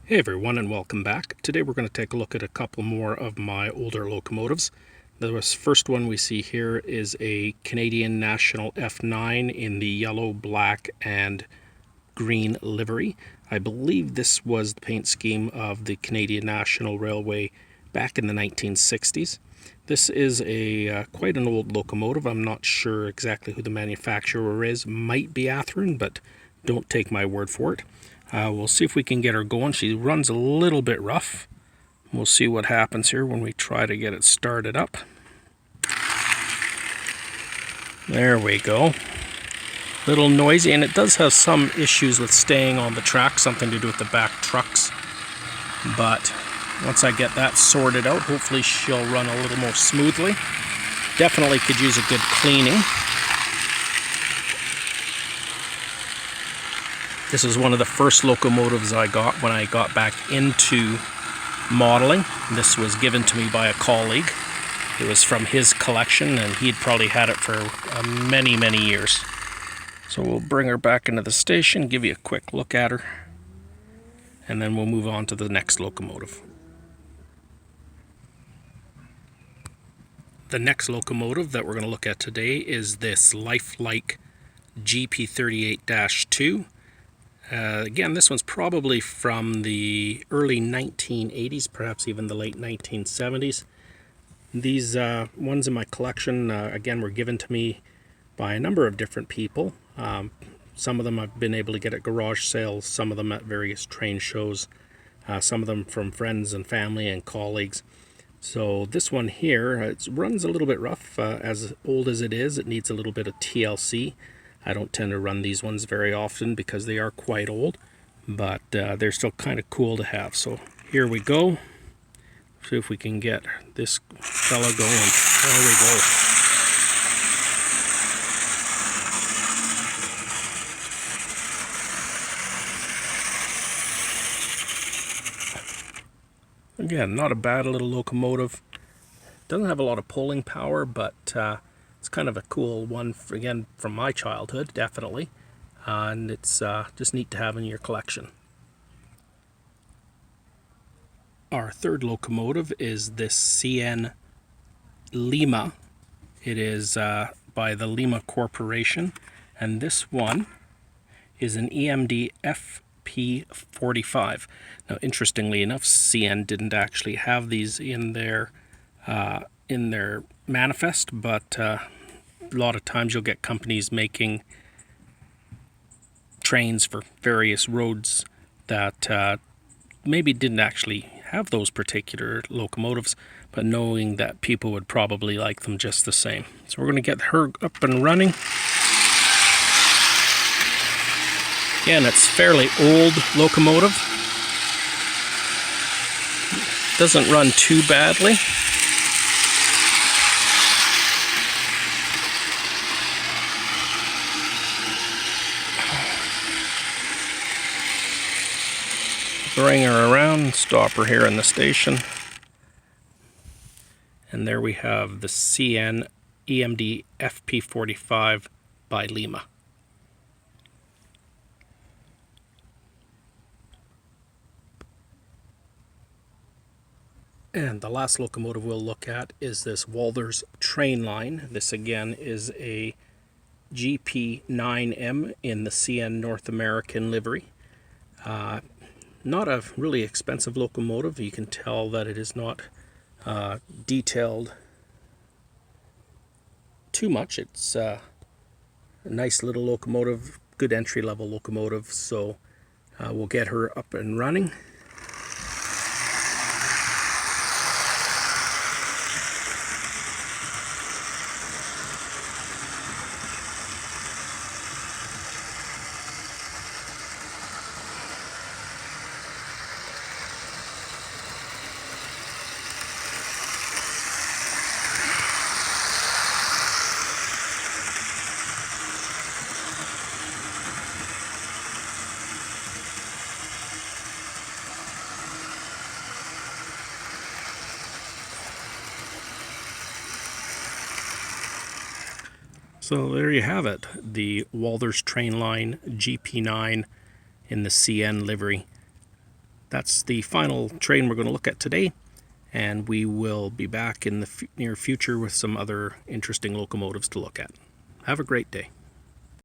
Hey everyone, and welcome back. Today we're going to take a look at a couple more of my older locomotives. The first one we see here is a Canadian National F9 in the yellow, black, and green livery. I believe this was the paint scheme of the Canadian National Railway back in the 1960s. This is quite an old locomotive. I'm not sure exactly who the manufacturer is. Might be Atherton, but don't take my word for it. We'll see if we can get her going. She runs a little bit rough. We'll see what happens here when we try to get it started up. There we go. Little noisy, and it does have some issues with staying on the track, something to do with the back trucks. But once I get that sorted out, hopefully she'll run a little more smoothly. Definitely could use a good cleaning. This is one of the first locomotives I got when I got back into modeling. This was given to me by a colleague. It was from his collection, and he'd probably had it for many, many years. So we'll bring her back into the station, give you a quick look at her, and then we'll move on to the next locomotive. The next locomotive that we're going to look at today is this lifelike GP38-2. Again, this one's probably from the early 1980s, perhaps even the late 1970s. These ones in my collection, again, were given to me by a number of different people. Some of them I've been able to get at garage sales, some of them at various train shows, some of them from friends and family and colleagues. So this one here, it runs a little bit rough. As old as it is, it needs a little bit of TLC. I don't tend to run these ones very often because they are quite old, but they're still kind of cool to have. So here we go. See if we can get this fella going. There we go. Again, not a bad little locomotive. Doesn't have a lot of pulling power, but it's kind of a cool one, again, from my childhood, definitely. And it's just neat to have in your collection. Our third locomotive is this CN Lima. It is by the Lima Corporation, and this one is an EMD FP45. Now, interestingly enough, CN didn't actually have these in their manifest, but a lot of times you'll get companies making trains for various roads that maybe didn't actually have those particular locomotives, but knowing that people would probably like them just the same. So we're going to get her up and running. Again, it's fairly old locomotive. Doesn't run too badly. Bring her around, stop her here in the station. And there we have the CN EMD FP45 by Lima. And the last locomotive we'll look at is this Walthers train line. This again is a GP9M in the CN North American livery. Not a really expensive locomotive. You can tell that it is not detailed too much. It's a nice little locomotive, good entry-level locomotive. So we'll get her up and running. So there you have it, the Walthers train line GP9 in the CN livery. that's the final train we're going to look at today, and we will be back in the near future with some other interesting locomotives to look at. Have a great day.